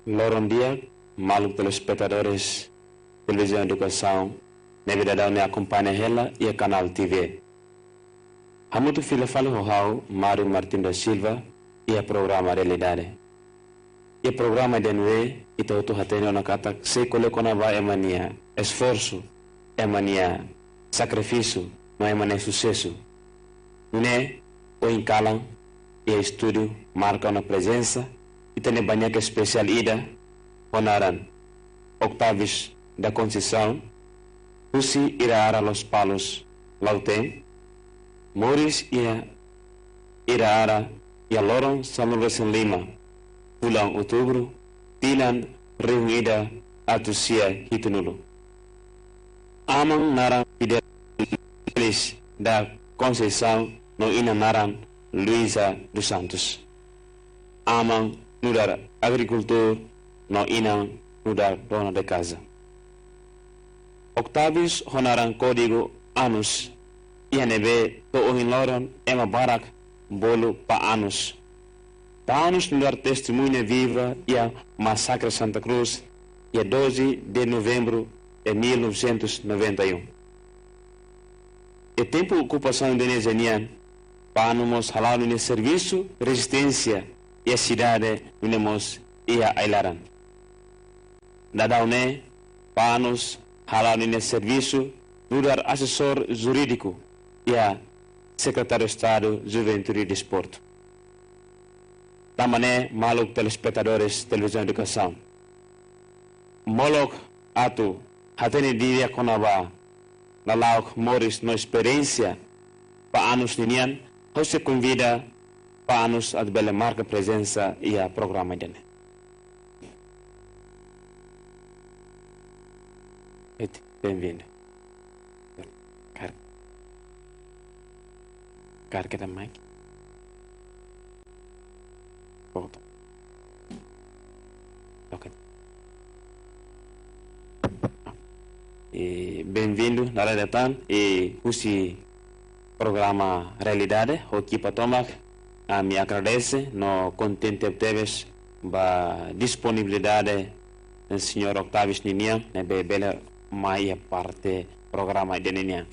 Bom dia, maluco telespectadores Televisão Educação, na vida me acompanha ela e a Canal TV. Hamutu filho fala o Mário Martin da Silva e o programa Realidade. E o programa de noite, e todo o hateno na kata se coleconava emania esforço, emania sacrifício, não emania sucesso. Né, o encalam e o estúdio marca uma presença e tem banha que especial ida honoran Octavius da Conceição, Lucy Iraara Los Palos Lauten, Morris Iraara e a Loron Samuel Lima, bulan outubro, Tilan reunida Atusia Hitunulo. Amang Naran Fidelis da Conceição no ina Naran Luisa dos Santos. Amang Nudar Agricultor no ina Nudar Dona de Casa. Octavius honoran código anus INB to ohinloron ema barak bolo pa anus. Pa anus nudar testemunha viva e a massacre Santa Cruz e a 12 de novembro de 1991. E tempo ocupação indonesiana para nos halar no serviço, resistência e a cidade unemos e a ailaran. Dadaune para nos halar no serviço, lugar assessor jurídico e a secretário de Estado, Juventude e Desporto. Tamane maluco telespectadores Televisão Educação. Molok atu hatene diria konaba lalauk Morris no experiência para anos ninian, você convida para anos a bela marca presença e a programa dele. Bem-vindo. Carga da mic. Volta. Ok. Bem-vindo na Redação e esse programa Realidade, o que para tomar me agradece no contente teves a disponibilidade do senhor Octavio Ninian na bela maia parte programa de Ninian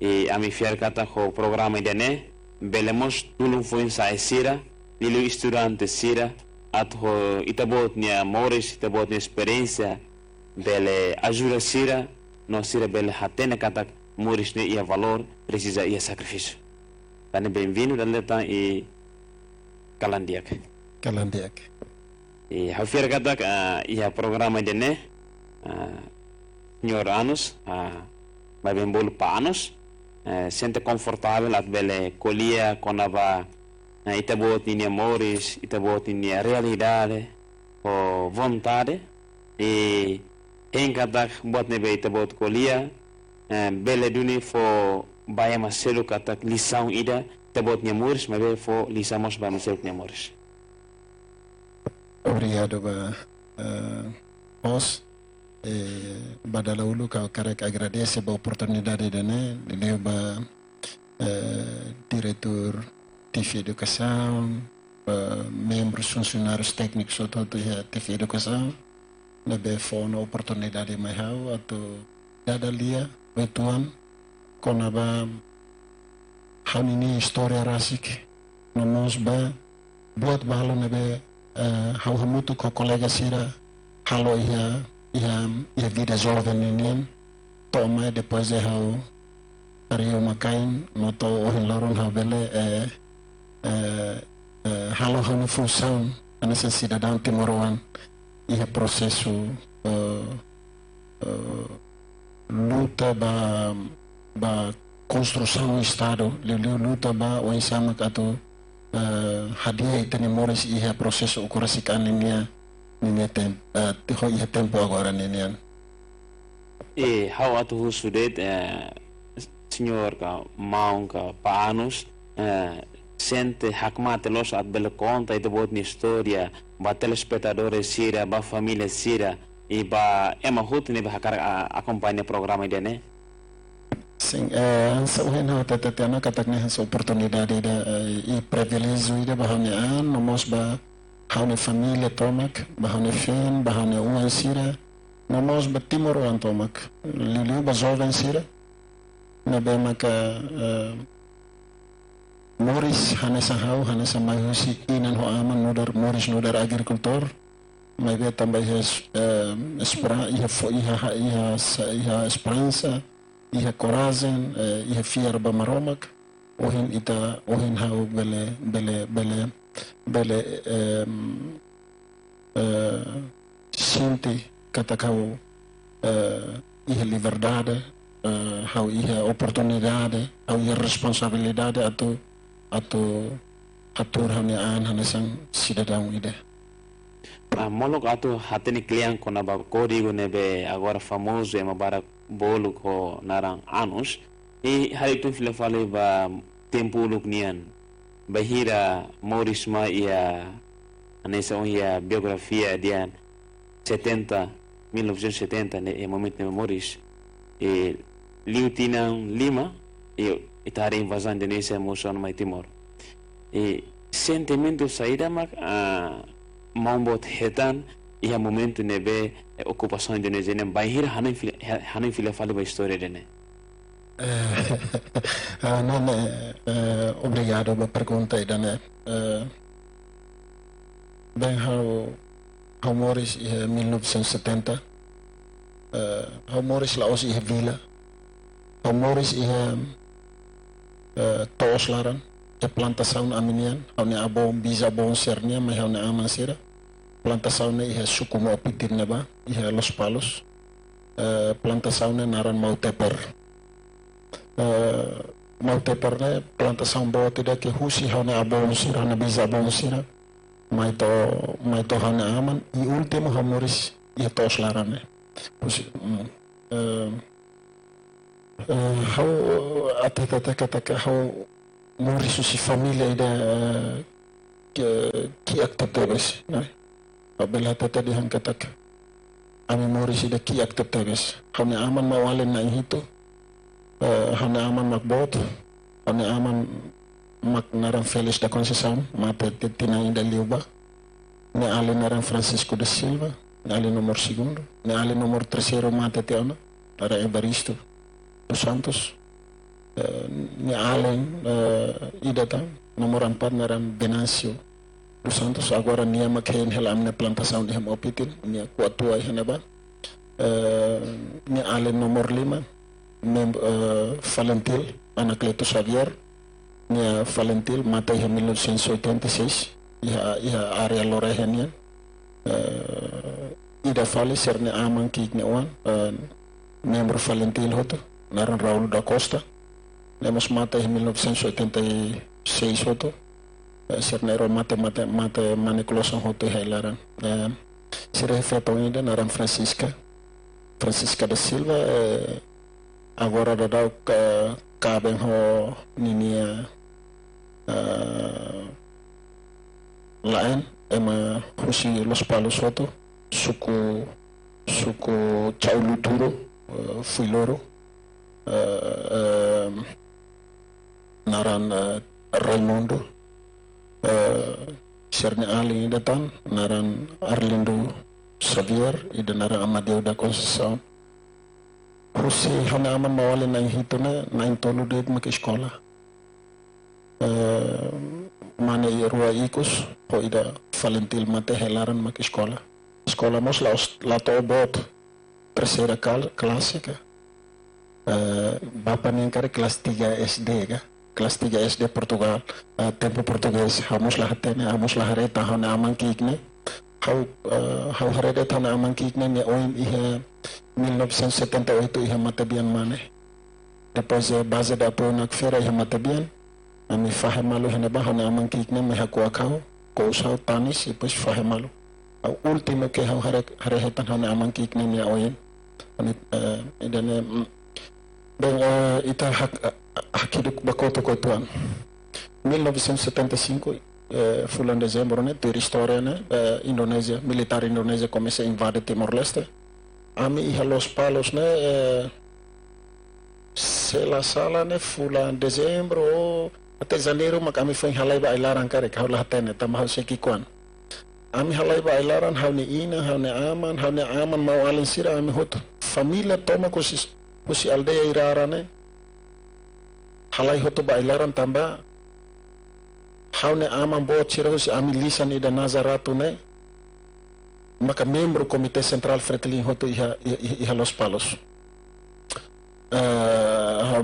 e a mi fiel kata o programa de ne belemos tulum foi sai sira lilo estudante sira at ho itabot nia Morris itabot nia experiência bele ajuda sira no sira bele hatene kata Morris ne ia valor precisa ia sacrifício. Tane bem-vindo daleta e Kalandiak. E a fiel kata ia programa de ne senhor anos vai bem bolo pa anos sente confortável at bele colia conava itabot ni Morris itabot ni realidade o vontade e engadak bot nebe itabot colia bele duni fo baya maselu kata lição ida itabot ni Morris mas fo lisamos ba maselu ni Morris. Obrigado boss. Badalaulu kau karek agradece a oportunidade de levar diretor TV Educação, membros funcionários técnicos da TV Educação, lebe fona oportunidade mais hau atau dada lia betuan konaba hanini história rasik nomos ba buat balo nebe hau hamutu ko kolega sira halo ia vida jovem neném toma depois de hau ario makain noto ohiloron hau bele halo hau função a necessidade timoroan ia processo luta ba construção do estado luta ba o ensama kato hadia itani Morris ia processo ocorasikan niya tempo agora nenian e how atu sudet senhor ka maung ka panos sente hakmat los at bel conta e bot ni história ba telespectadores sira ba família sira e ba ema hut ne ba acompanha programa de né sim sa uhena tatatana katak ne essa oportunidade da e privilégio ida ba hanya nomos ba haune família tomak, bahane fen, bahane uan sira, namos betimor wan tomak, liliu bazoven sira, na be maka Moris hanesa hau hanesa mai husi inan ho aman nudar Moris nudar agrikultor mai be tambah iha esperança iha coragem iha fiar ba maromak ohin ita ohin hau bele sinti kata kau iha liberdade hau iha oportunidade hau iha responsabilidade atau atur hanya sang cidadão ide. Molok atu hateni kliang kona ba código nebe agora famoso ema bara bolo ko narang anos e hari tu file fale ba tempo luk nian bahira Morisma ia anesa ia biografia dia 1970 ne e momento ne Moris e liutinang lima e itari invasão Indonesia musuhan mai Timor e sentimento saída mak mambot hetan ia momento nebe ocupação indonesiana bahir hanin fila fale ba história dene. Não, obrigado pela pergunta, Idane. Bem, hau Moris ia 1970 hau Moris laos ia vila hau Moris ia toslaran e plantação aminian hau ne abon bisa bon sernia mai hau ne amansira plantação ne ia suku mo pitir neba ia Los Palos plantação ne naran Mauteper Mauteper ne plantação boa tidak ke husi hau ne abon sira ne bisa bon sira mai to hau ne aman e último hau Moris ia toslaran ne husi hau até hau Moris si família ida ki acceptabes, né? A bela tata di hangkatak. Ami Moris ida ki acceptabes. Hau ne aman mawalen na hito. Hau ne aman makbot. Hau ne aman mak naran Felix da Conceição, mata tina ida liuba. Ne ale naran Francisco da Silva, ne ale nomor segundo, ne ale nomor terceiro mata teona, naran Evaristo dos Santos. Ne ale idata nomor 4 naran Venancio dos Santos agora nia makhen helam ne plantação de hem opitin nia kuatua heneba ne ale nomor 5 Valentil anak Leto Xavier nia Valentil mata em 1986 ia area Lorehenian ida fale ser ne aman kik ne wan membro Valentil hoto naran Raul da Costa nemos mata em 1986 hoto sernero mata maniculação hoto hailaran sire feto ida naran Francisca da Silva agora dadau kabeng ho ninia lain ema husi Los Palos hoto suku Chauluturo Fuiloro naran Raimundo Serne Ali datang naran Arlindo Xavier ida naran Amadeu da Conceição husi hana aman mawale na hito na intolo det mak escola mana rua ikos ho ida Valentil mate helaran mak escola mos la to bot terceira clássica Bapak nengkar kelas 3 SD ka kelas 3 SD Portugal tempo português hamos lah hareta hana aman kikne hau hareta hana aman kikne ne oim iha 1978 iha matabian mane depois base da apoio na feira iha matabian ami fahemalu hana hana aman kikne me hakua kau kousau tanis e depois fahemalu au último que hau hareta hana aman kikne ne oim idane bem ita hakiduk bakoto kotuan 1975 bulan Desember né ter história né Indonésia militar Indonésia começa a invadir Timor-Leste ami iha Los Palos né sela sala né bulan Desember até janeiro mak ami foi halai ba ilaran kare kau lah tene tamah sekikuan ami halai bailaran haune ina haune aman mau alin sira ami hotu família toma kusi aldeia irara ne halai hotu bailaran tamba haune aman bo sira kusi ami lisan ida nazaratu ne maka membro Comitê Central Fretilin hotu iha Los Palos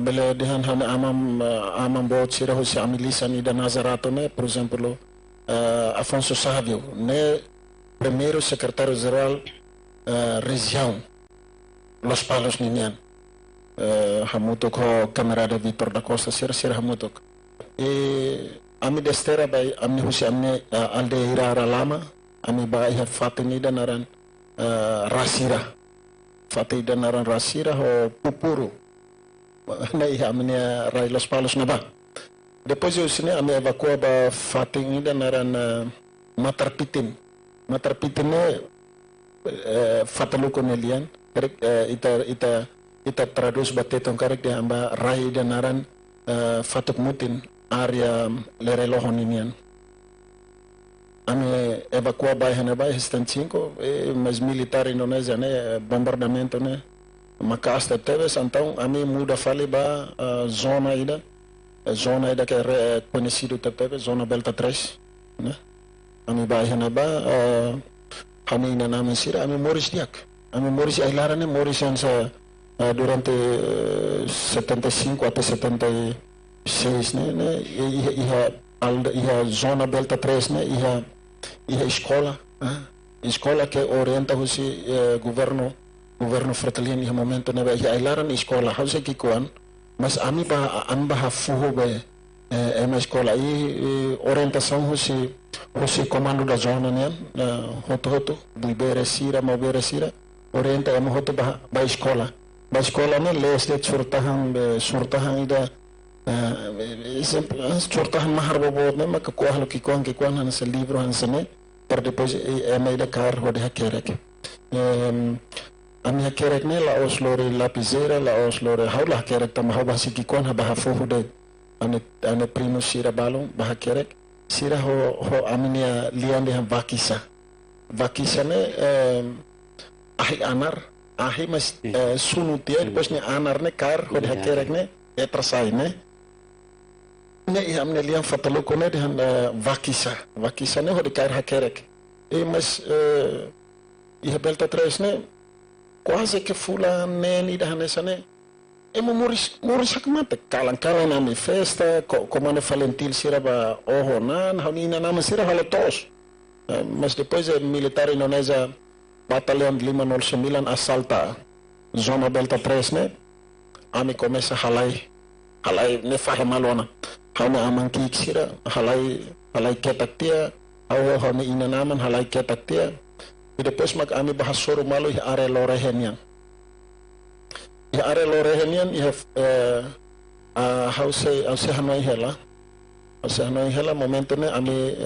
bele dehan haune aman bo sira kusi ami lisan ida nazaratu ne por exemplo Afonso Sávio, né, primeiro secretário-geral região Los Palos Ninian, hamutok ho camarada Vitor da Costa sir hamutok. E ami destera bay ami husi ami alde irara lama, ami bay ha fatinida naran rasira. Fatinida naran rasira ho pupuru. Na iha ami rai Los Palos na ba. Depois eu sini ami evacua ba fating ida naran matarpitin ne fataluko nelian karek ita tradus batetong karek de amba rai ida naran fatuk mutin area lerelohon inian ami evacua ba hana ba estan 5 mas militar Indonesia ne bombardamento ne maka hasta teves então ami muda fali ba zona ida zona ida que é conhecido também zona Belta 3 né ami bairro na ba kami na namin sira ami Morris Diak ami Morris Ailara ne Morris yang durante 75 até 76 né iha zona Belta 3 né iha escola que orienta o governo Fretilin iha momento ne iha Ailara ne escola hausa kikuan mas ami ba hafuho ba uma escola e orientação husi comando da zona né hoto buibere sira orienta emo hoto ba escola né leste surtahan ida surtahan mahar bobot né maka ko halo kikuan han sa livro han sa ne per depois ida kar hode hakerek ami hakerek ne la oslore lapizera la oslore haula hakerek tam haba sikikon haba hafuhu de ane primo sira balong bahakerek sira ho aminia lian de vakisa ne ahi anar ahi mas sunutia depois ne anar ne kar ho de hakerek ne etrasai ne amne lian fataluko ne de vakisa ne ho de kar hakerek mas iha Belta 3 ne quase que fula neni da nessa né emo moris hakmate kalan ami festa como ne falentil siraba ohonan hanina nama sira halatos mas depois a militar Indonesia batalhão 509 assalta zona Belta 3 né ami começa halai ne fahe malona hana amanki sira halai ketaktia au hana ina naman halai ketaktia. E depois mag ami bahasoro malo i are lorehenian i hause hanoi hela momento ne ami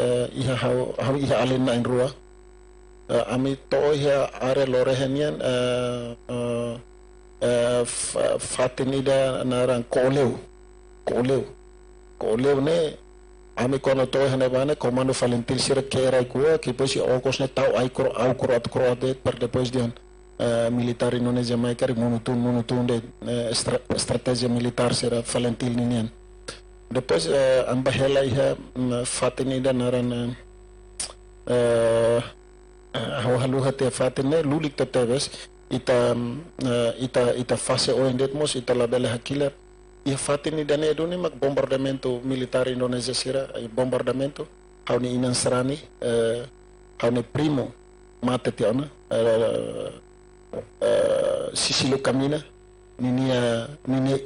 hau alin na inrua ami to are lorehenian fatinida naran koleu ne ami kono to hane bane comando falentil sira kera kuwa que depois okos ne tau ai croate per depois dian militar Indonesia mai kari monotun de estratégia militar sira falentil ninian depois ambahela iha fatini da naran halu hate fatine lulik teteves ita fase oendetmos ita labele hakila ia fatini dane doni mak bombardamento militar Indonesia sira bombardamento hauni inan serani hauni primo mate tiona sisilu kamina ninia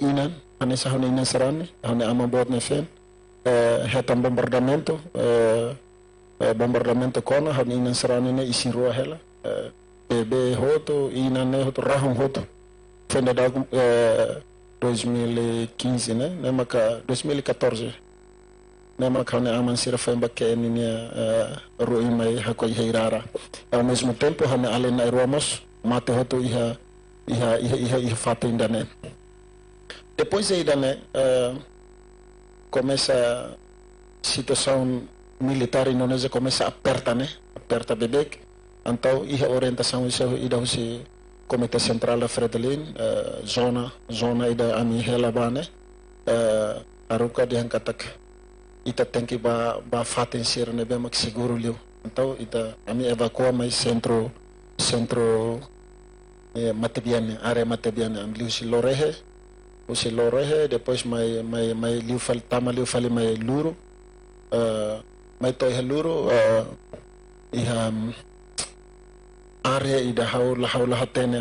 inan anesa hauni inan serani hauni amabot nefen hetan bombardamento kona hauni inan serani ne isirua hela bebe hoto inan ne hoto rahon hoto fenda da 2015 né maka 2014 né maka ne aman sira foi baque ninia roi mai hakoi heirara ao mesmo tempo hane além na Ramos mate hoto iha fato ainda né depois ainda né começa a situação militar indonésia começa a apertar né perto bebek. Então, a orientação isso ida o Comitê Central da Fretilin, zona ida a minha relabane, aruka de hankatak. Ita tem que ba faten ser nebe mak seguro liu. Então, ita a minha evacua mais centro Matebiane, área Matebiane, am liu si Lorehe, depois mai liu fal tama liu fali mai luro, mai toi luro, iha área ida hau lahatene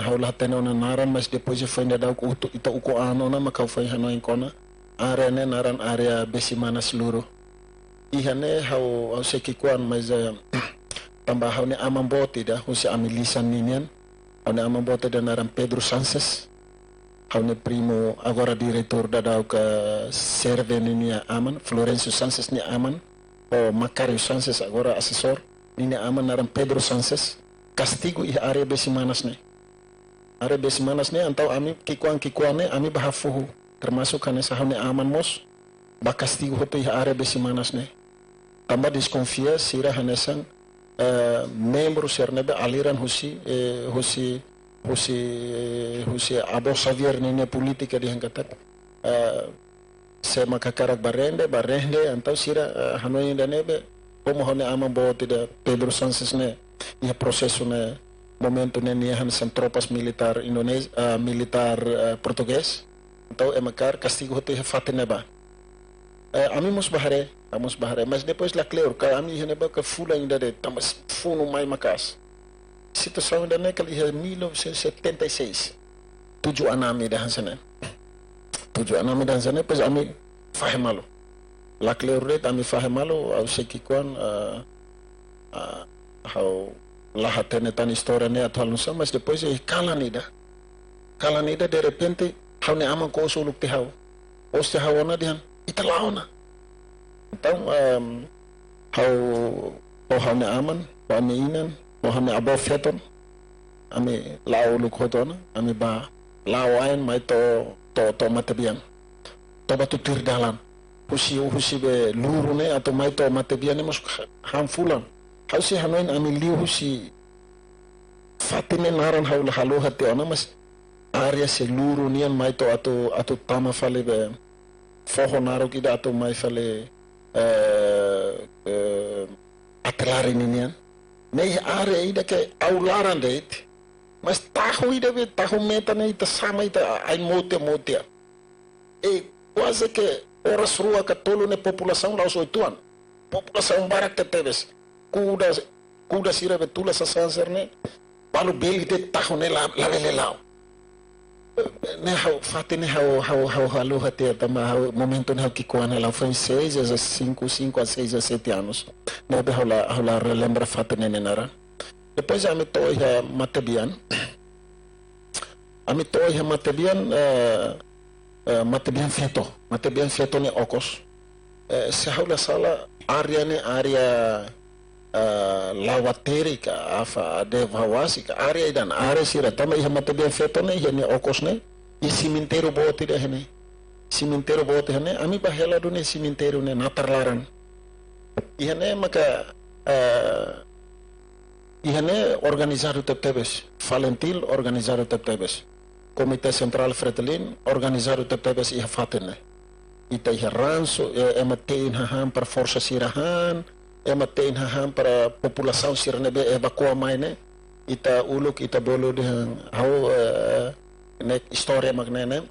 ona naran, mas depois foi ainda dau ita uko ano na makau foi hano kona, área ne naran área besimana seluruh. Iha ne hau sekikuan mas tambah hau ne amambote da, husi amilisan ninian. Hau ne amambote da naran Pedro Sanches. Hau ne primo agora diretor da dau ke serve ninia aman, Florencio Sanches ni aman, o Macario Sanches agora assessor, ninia aman naran Pedro Sanches. Castigo iha área besimanas ne. Área besimanas ne, antau ami kikuan ne, ami bahafuhu. Termasuk hane sa hau ne aman mos, ba castigo hoto iha área besimanas ne. Tambah desconfia sira hanesan membro sernebe aliran husi abo Xavier nene politika di hangkatak se makakarak barende antau sira hanoi danebe como hone ama bote da Pedro Sanches ne ia processo ne momento ne nia hanesan tropas militar Indonesia militar português então makar castigo hoto iha fateneba ami mos bahare, mas depois lá claro, que ami heneba que fula ainda de tamas funo mai makas. Situação ainda naquele é 1976. Tujuh anami dah sana. Pois ami fahimalo. Lá claro de ami fahimalo, au sekikuan hau lah tene tan história ne atual nusa, mas depois kalanida de repente hau ne ama ko suluk te hau. Os te hau na dihan. Ita launa. Então, hau ne aman, hau ne inan, hau ne abo feton, ami lau luk hotona, ami ba lau ain mai to matebian. To batu tir dalan. Husi be luru ne atau mai to matebian ne mas hamfulan. Hau si hanoin ami liu husi fatine naran hau lahalo hati ona mas area se luru nian mai to atau tama fale be foho naro kida atau mai fale atlari ninian nei are ida ke aularan deit mas tahu ida be tahu meta ne ita sama ita ai mote quase que horas rua que tolo ne população lá os oituan população barak te teves kuda sira betula sa sanser ne balu beli de tahu ne la lao ne hau fate ne hau halu hati tama hau momento ne hau kikuana lá foi 5 a 6 a 7 anos ne be hau la relembra fate ne nara depois ami toiha Matebian Matebian feto ne okos se hau la sala area ne area lawateri ka afa de vawasi ka area dan area sira tama iha Matebian feto ne iha ne okos ne i cemitério bote de hene cemitério bote hene ami bahela do ne cemitério ne natarlaran iha ne maka iha ne organizado tebes Valentil organizado tebes Comitê Central Fretilin organizado tebes iha fatene ita iha ranso ematein haham para força sirahan ematein haham para população sirnebe evacua mai ne ita uluk ita bolo de hau ne história magnene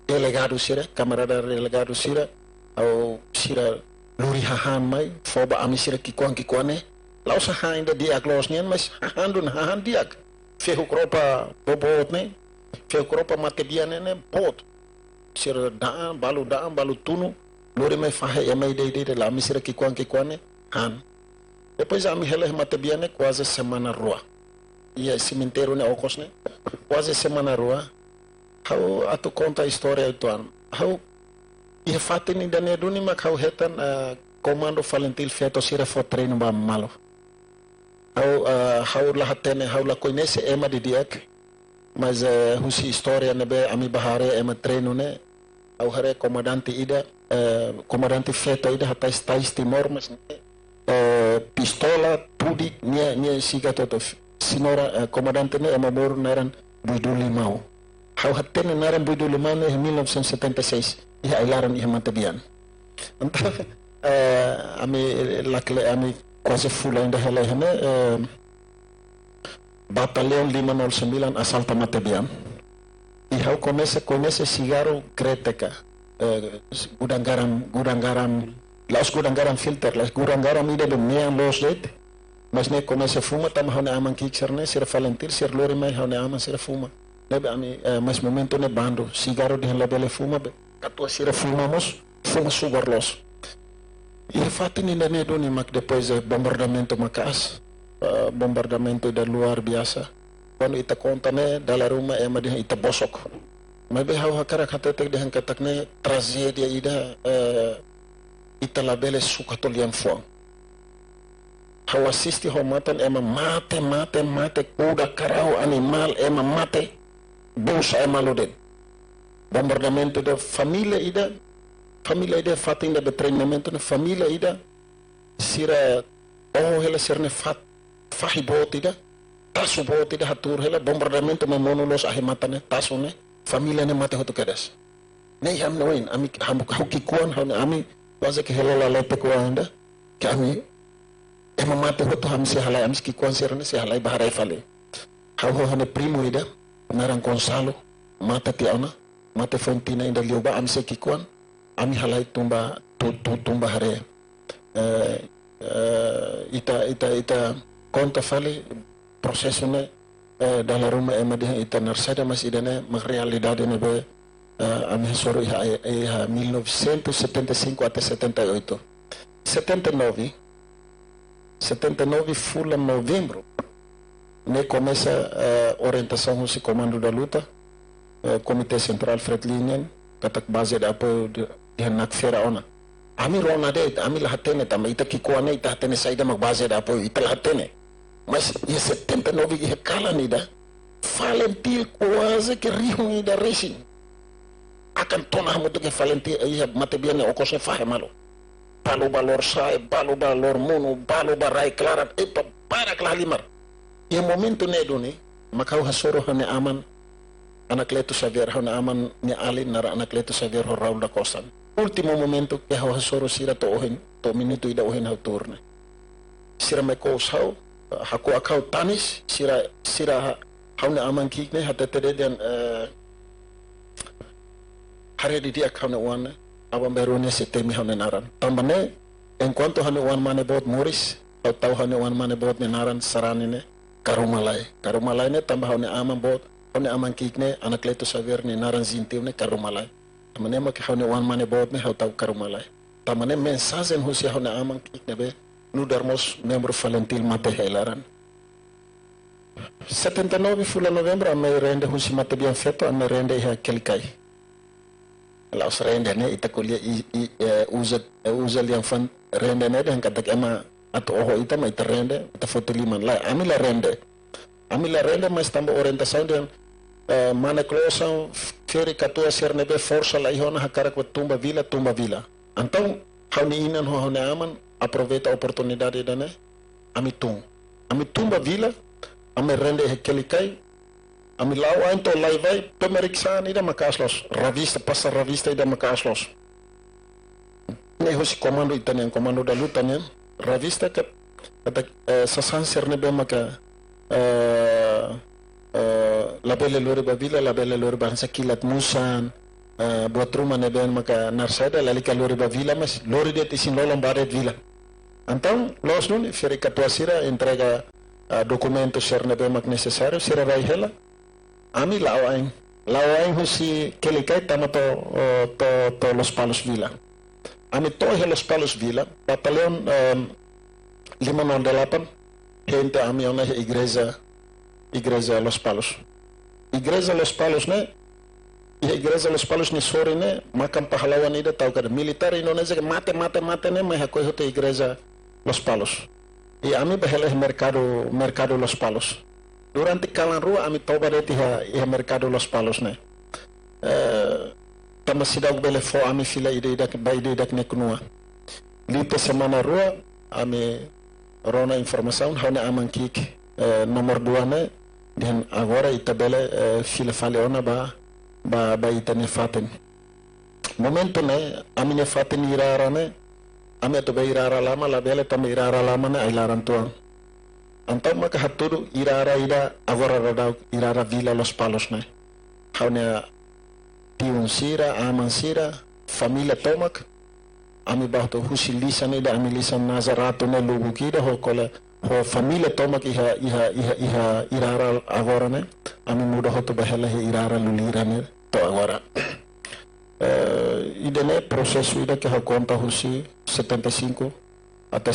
delegado sira camarada delegado sira au sira luri haham mai foba ami sira kikuane lau sa ainda diak los nian mas handun hahan diak fehu kropa bobot ne fehu kropa Matebian ne bot sira daan balu tunu lori mai fahe ya mai de la ami sira kikuane han depois ami hele Matebian ne quase semana rua ia cemitério ne okos ne quase semana rua hau atu conta a história ituan hau ia fatini dane duni mak hau hetan comando Valentil feto sira fo treino ba malo hau lahatene hau la conhece ema de diak mas husi história ne be ami bahare ema treino ne hau hare comandante ida comandante feto ida hatais Timor mas pistola, tudo, nia siga toto. Sinora, comandante ne amabor naran Buidu Limau. Hau hatene naran Buidu Limau ne 1976. Ia ilaran ia matabian. Então, ami quase fula ainda hene Batalhão 509 assalta Matabian. E hau começa cigarro kreteca. Gudang-garam, laos gudang-garam filter, laos gudang-garam ida de nean los det. Mas ne começa fuma tam hau ne aman kikser ne sira falentir sir lori mai hau ne aman sira fuma. Nebe ami mas momento ne bando cigarro de labele fuma be. Katua sira fumamos, fuma sugar los. E fato ainda ne doni mak depois bombardamento makas. Bombardamento da luar biasa. Quando ita conta ne dalla rumah ema de ita bosok. Mas be hau hakara katetek de hankatakne tragédia ida ita labele sukatolian fuang. Hau assiste hau matan ema mate kuda karau animal ema mate busa ema loden. Bombardamento da família ida fatin da treinamento na família ida sira hela serne fahi botida tasu botida hatur hela bombardamento memonulos ahimatane tasu ne família ne mate hotu kedas ne ham noin ami hau kikuan hau ne ami waze ke hela la lepe ko anda ke ami ema mate hotu ham se halai ami kikuan serne se halai baharai fale hau ne primo ida naran Gonzalo mate tiana mate fontina inda lioba ami se kikuan ami halai tumba hare ita conta fale processo ne dalla Roma ema de ita narsada mas idane mag realidade ne be ami soro iha 1975 até 78 79 fula novembro ne começa orientação do comando da luta Comitê Central Fretilinian katak base da apoio de nakfera ona ami rona de ami lahatene tama ita kikuane ita hatene saida mag base da apoio ita lahatene mas ia 79 ia kala nida Valentil quase que riu da racing akan tona muito que Valentil ia mate bien o cosa fahe malo balu balor sai balu balor mono balu barai clara epa para klalimar ia momento nedo ni makau hasoro hane aman Anacleto Xavier hau na aman ni Ali nara Anacleto Xavier ho Raul da Costa. Último momento que hau hasoro sira to ohen to minuto ida ohen hau turne. Sira me kous hau haku akau tanis sira hau na aman kikne hatetere dan hari di dia hau na wan abang berone setemi hau na naran. Tambane enquanto hau na wan mane bot Morris hau hau na wan mane bot ni naran saranine karumalai ne tambah hau na aman bot Hone aman kikne Anacleto Xavier ni naran zintiu ne karumalai. Tamane ma ke hone wan mane bot ne hau tau karumalai. Tamane mensazen husi hone aman kikne be nu darmos membro Valentil mate helaran. 79 fula novembro ame rende husi mate bian feto ame rende iha kelikai. Laos rende ne ita kulia uza liang fan rende ne dan katak ema atau oho ita ma ita rende ita foto liman lai ami la rende mas tambah orientação dan mana closan feri katua sernebe força la ihona hakarak tumba vila então hauni inan ho hauni aman aproveita a oportunidade dane ami tumba vila ami rende hekelikai ami lawa ento lai vai pemeriksan ida makaslos passa revista ida makaslos ne hosi komando itanian komando da luta ne revista que sasan sernebe maka labele lori bavila labele lori bansa kilat musan buat rumah neben maka narsada lalika lori bavila mas lori dia tisin lolong baret vila então los nun feri katua sira entrega documentos ser nebe mak necessário sira vai hela ami lawain husi kelikai tama to los palos vila ami to los palos vila batalhão 598 gente ami ona igreja Los Palos. Igreja Los Palos ne? Igreja Los Palos ni sore ne? Makam pahlawan ida tau kada militar Indonesia mate ne mas hakoi hote igreja Los Palos. E ami bahela mercado Los Palos. Durante kalan rua ami toba de iha mercado Los Palos ne. Tama sidaug bele fo ami fila ida ne kunua. Lite semana rua ame rona informação haune aman kik nomor 2 né dan agora itabele fila faleona ba itane faten momento né amine faten irara né ame to be irara lama la bele tam irara lama né ailaran tuang antau maka haturu irara ida agora rada irara vila Los Palos né haune tiun sira aman sira família tomak ami bahto husi lisan ida ami lisan nazarato ne lubukida ho kola ho família tomak iha irara agora né ami muda ho to bahela irara lulira né to agora ida né processo ida que ha conta husi 75 até